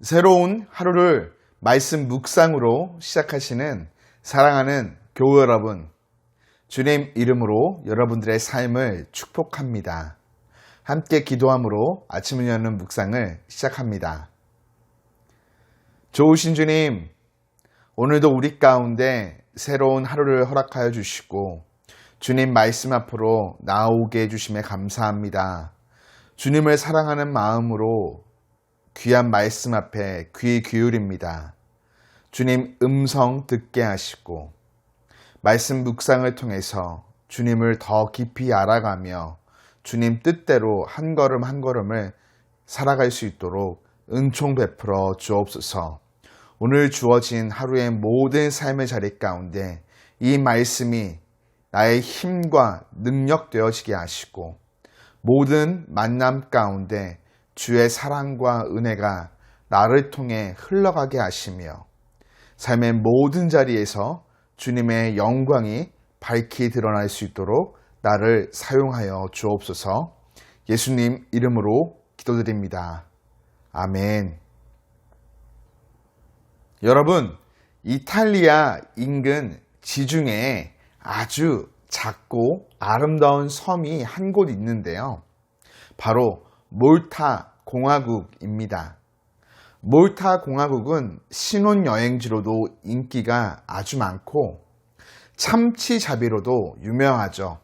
새로운 하루를 말씀 묵상으로 시작하시는 사랑하는 교우 여러분, 주님 이름으로 여러분들의 삶을 축복합니다. 함께 기도함으로 아침을 여는 묵상을 시작합니다. 좋으신 주님, 오늘도 우리 가운데 새로운 하루를 허락하여 주시고 주님 말씀 앞으로 나오게 해주심에 감사합니다. 주님을 사랑하는 마음으로 귀한 말씀 앞에 귀 기울입니다. 주님 음성 듣게 하시고 말씀 묵상을 통해서 주님을 더 깊이 알아가며 주님 뜻대로 한 걸음 한 걸음을 살아갈 수 있도록 은총 베풀어 주옵소서. 오늘 주어진 하루의 모든 삶의 자리 가운데 이 말씀이 나의 힘과 능력 되어지게 하시고 모든 만남 가운데 주의 사랑과 은혜가 나를 통해 흘러가게 하시며 삶의 모든 자리에서 주님의 영광이 밝히 드러날 수 있도록 나를 사용하여 주옵소서. 예수님 이름으로 기도드립니다. 아멘. 여러분, 이탈리아 인근 지중해에 아주 작고 아름다운 섬이 한 곳 있는데요. 바로 몰타 공화국입니다. 몰타 공화국은 신혼여행지로도 인기가 아주 많고 참치잡이로도 유명하죠.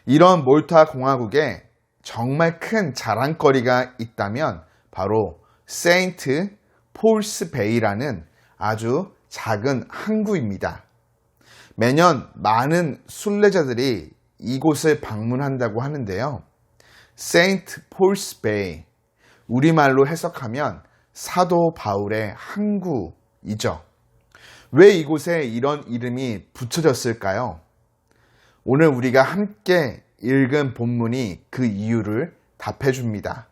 이런 몰타 공화국에 정말 큰 자랑거리가 있다면 바로 세인트 폴스 베이라는 아주 작은 항구입니다. 매년 많은 순례자들이 이곳을 방문한다고 하는데요. 세인트 폴스 베이, 우리말로 해석하면 사도 바울의 항구이죠. 왜 이곳에 이런 이름이 붙여졌을까요? 오늘 우리가 함께 읽은 본문이 그 이유를 답해줍니다.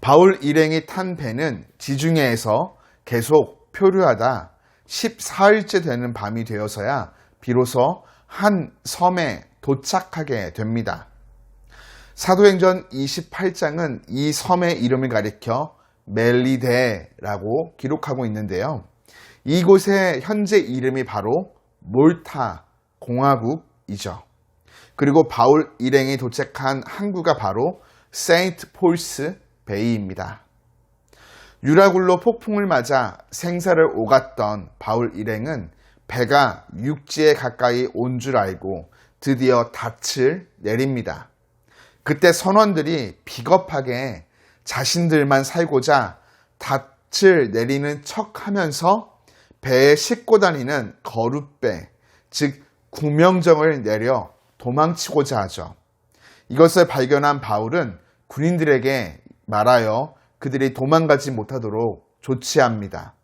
바울 일행이 탄 배는 지중해에서 계속 표류하다 14일째 되는 밤이 되어서야 비로소 한 섬에 도착하게 됩니다. 사도행전 28장은 이 섬의 이름을 가리켜 멜리데라고 기록하고 있는데요. 이곳의 현재 이름이 바로 몰타 공화국이죠. 그리고 바울 일행이 도착한 항구가 바로 세인트 폴스 베이입니다. 유라굴로 폭풍을 맞아 생사를 오갔던 바울 일행은 배가 육지에 가까이 온 줄 알고 드디어 닻을 내립니다. 그때 선원들이 비겁하게 자신들만 살고자 닻을 내리는 척하면서 배에 싣고 다니는 거룻배, 즉 구명정을 내려 도망치고자 하죠. 이것을 발견한 바울은 군인들에게 말하여 그들이 도망가지 못하도록 조치합니다.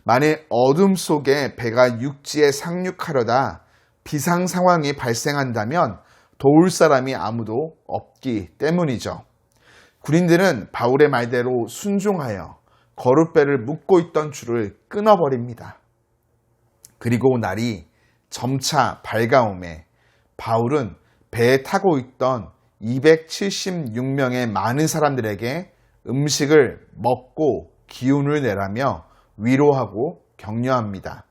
만일 어둠 속에 배가 육지에 상륙하려다 비상 상황이 발생한다면 도울 사람이 아무도 없기 때문이죠. 군인들은 바울의 말대로 순종하여 거룻배를 묶고 있던 줄을 끊어버립니다. 그리고 날이 점차 밝아오매 바울은 배에 타고 있던 276명의 많은 사람들에게 음식을 먹고 기운을 내라며 위로하고 격려합니다.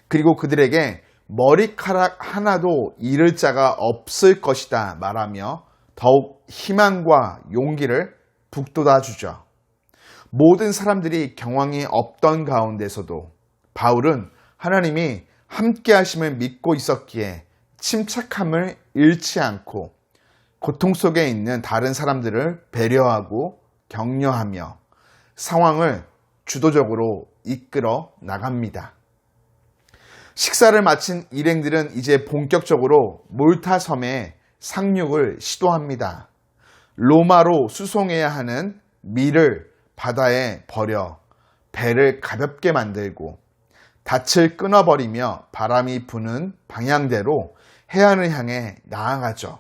그리고 그들에게 머리카락 하나도 잃을 자가 없을 것이다 말하며 더욱 희망과 용기를 북돋아 주죠. 모든 사람들이 경황이 없던 가운데서도 바울은 하나님이 함께 하심을 믿고 있었기에 침착함을 잃지 않고 고통 속에 있는 다른 사람들을 배려하고 격려하며 상황을 주도적으로 이끌어 나갑니다. 식사를 마친 일행들은 이제 본격적으로 몰타 섬에 상륙을 시도합니다. 로마로 수송해야 하는 밀을 바다에 버려 배를 가볍게 만들고 닻을 끊어버리며 바람이 부는 방향대로 해안을 향해 나아가죠.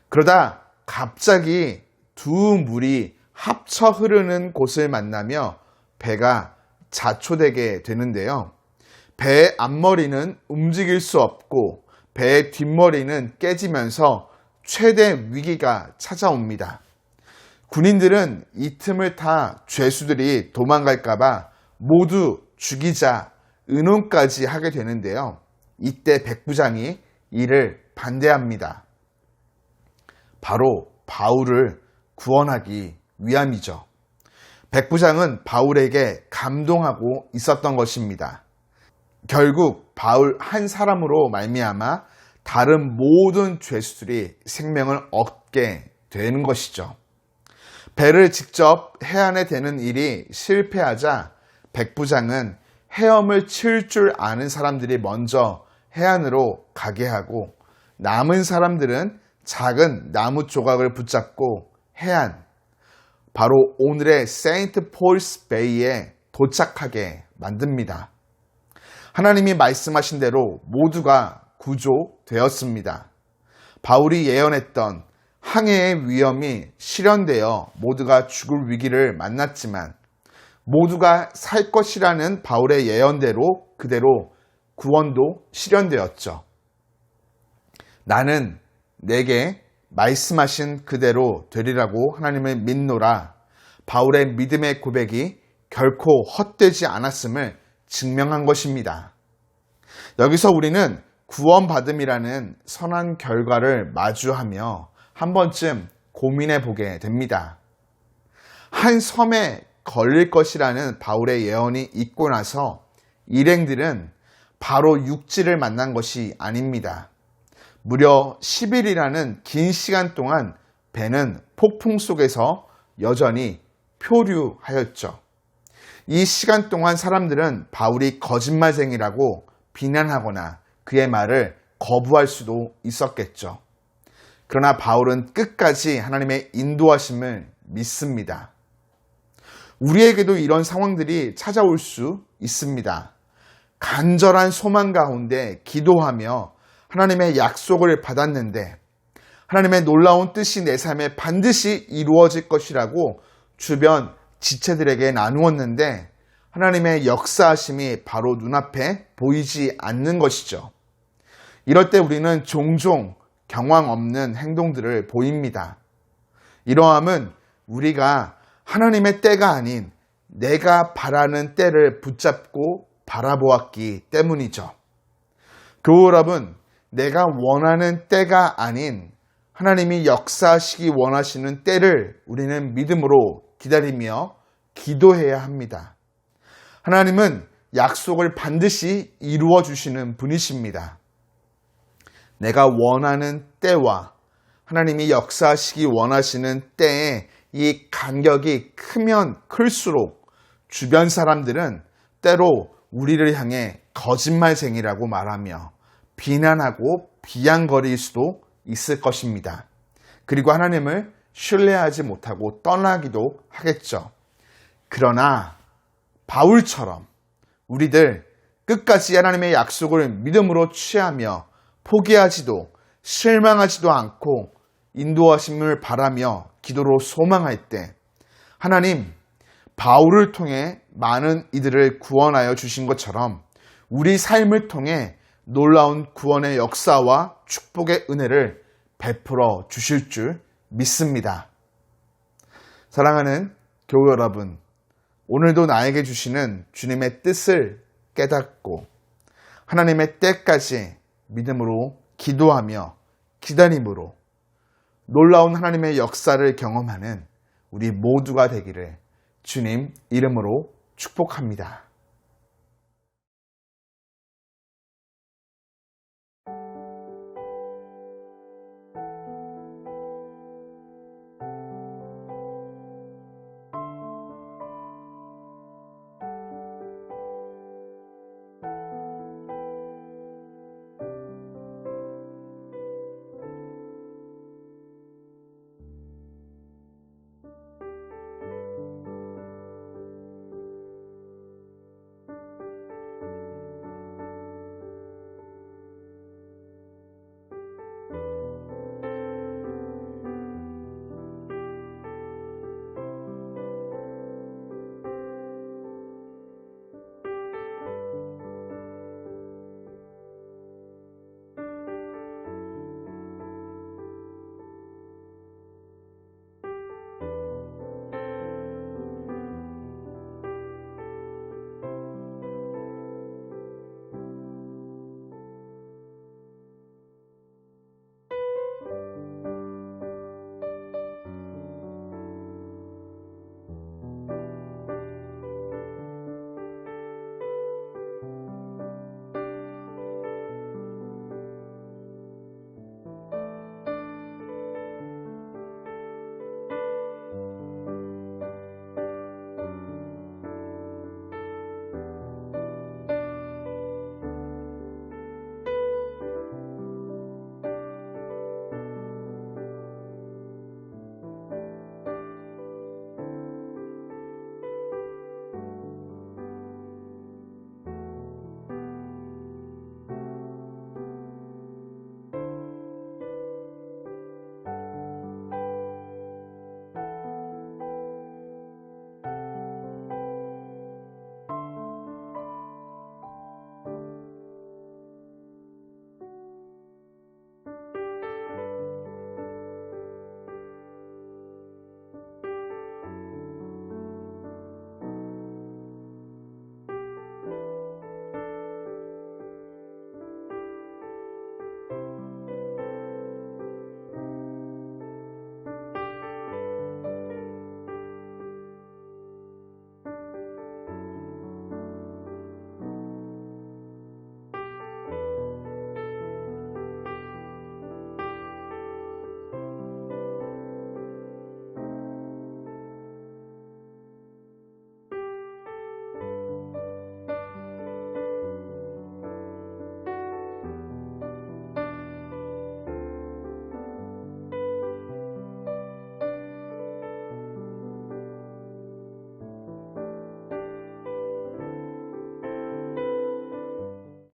그러다 갑자기 두 물이 합쳐 흐르는 곳을 만나며 배가 자초되게 되는데요. 배의 앞머리는 움직일 수 없고 배의 뒷머리는 깨지면서 최대 위기가 찾아옵니다. 군인들은 이 틈을 타 죄수들이 도망갈까봐 모두 죽이자 의논까지 하게 되는데요. 이때 백부장이 이를 반대합니다. 바로 바울을 구원하기 위함이죠. 백부장은 바울에게 감동하고 있었던 것입니다. 결국 바울 한 사람으로 말미암아 다른 모든 죄수들이 생명을 얻게 되는 것이죠. 배를 직접 해안에 대는 일이 실패하자 백부장은 헤엄을 칠 줄 아는 사람들이 먼저 해안으로 가게 하고 남은 사람들은 작은 나무 조각을 붙잡고 해안, 바로 오늘의 세인트 폴스 베이에 도착하게 만듭니다. 하나님이 말씀하신 대로 모두가 구조되었습니다. 바울이 예언했던 항해의 위험이 실현되어 모두가 죽을 위기를 만났지만 모두가 살 것이라는 바울의 예언대로 그대로 구원도 실현되었죠. 나는 내게 말씀하신 그대로 되리라고 하나님을 믿노라. 바울의 믿음의 고백이 결코 헛되지 않았음을 증명한 것입니다. 여기서 우리는 구원받음이라는 선한 결과를 마주하며 한 번쯤 고민해 보게 됩니다. 한 섬에 걸릴 것이라는 바울의 예언이 있고 나서 일행들은 바로 육지를 만난 것이 아닙니다. 무려 10일이라는 긴 시간 동안 배는 폭풍 속에서 여전히 표류하였죠. 이 시간 동안 사람들은 바울이 거짓말쟁이라고 비난하거나 그의 말을 거부할 수도 있었겠죠. 그러나 바울은 끝까지 하나님의 인도하심을 믿습니다. 우리에게도 이런 상황들이 찾아올 수 있습니다. 간절한 소망 가운데 기도하며 하나님의 약속을 받았는데 하나님의 놀라운 뜻이 내 삶에 반드시 이루어질 것이라고 주변 지체들에게 나누었는데 하나님의 역사하심이 바로 눈앞에 보이지 않는 것이죠. 이럴 때 우리는 종종 경황 없는 행동들을 보입니다. 이러함은 우리가 하나님의 때가 아닌 내가 바라는 때를 붙잡고 바라보았기 때문이죠. 교우 여러분, 내가 원하는 때가 아닌 하나님이 역사하시기 원하시는 때를 우리는 믿음으로 기다리며 기도해야 합니다. 하나님은 약속을 반드시 이루어 주시는 분이십니다. 내가 원하는 때와 하나님이 역사하시기 원하시는 때에 이 간격이 크면 클수록 주변 사람들은 때로 우리를 향해 거짓말쟁이라고 말하며 비난하고 비양거릴 수도 있을 것입니다. 그리고 하나님을 신뢰하지 못하고 떠나기도 하겠죠. 그러나 바울처럼 우리들 끝까지 하나님의 약속을 믿음으로 취하며 포기하지도 실망하지도 않고 인도하심을 바라며 기도로 소망할 때 하나님 바울을 통해 많은 이들을 구원하여 주신 것처럼 우리 삶을 통해 놀라운 구원의 역사와 축복의 은혜를 베풀어 주실 줄 믿습니다. 사랑하는 교우 여러분, 오늘도 나에게 주시는 주님의 뜻을 깨닫고 하나님의 때까지 믿음으로 기도하며 기다림으로 놀라운 하나님의 역사를 경험하는 우리 모두가 되기를 주님 이름으로 축복합니다.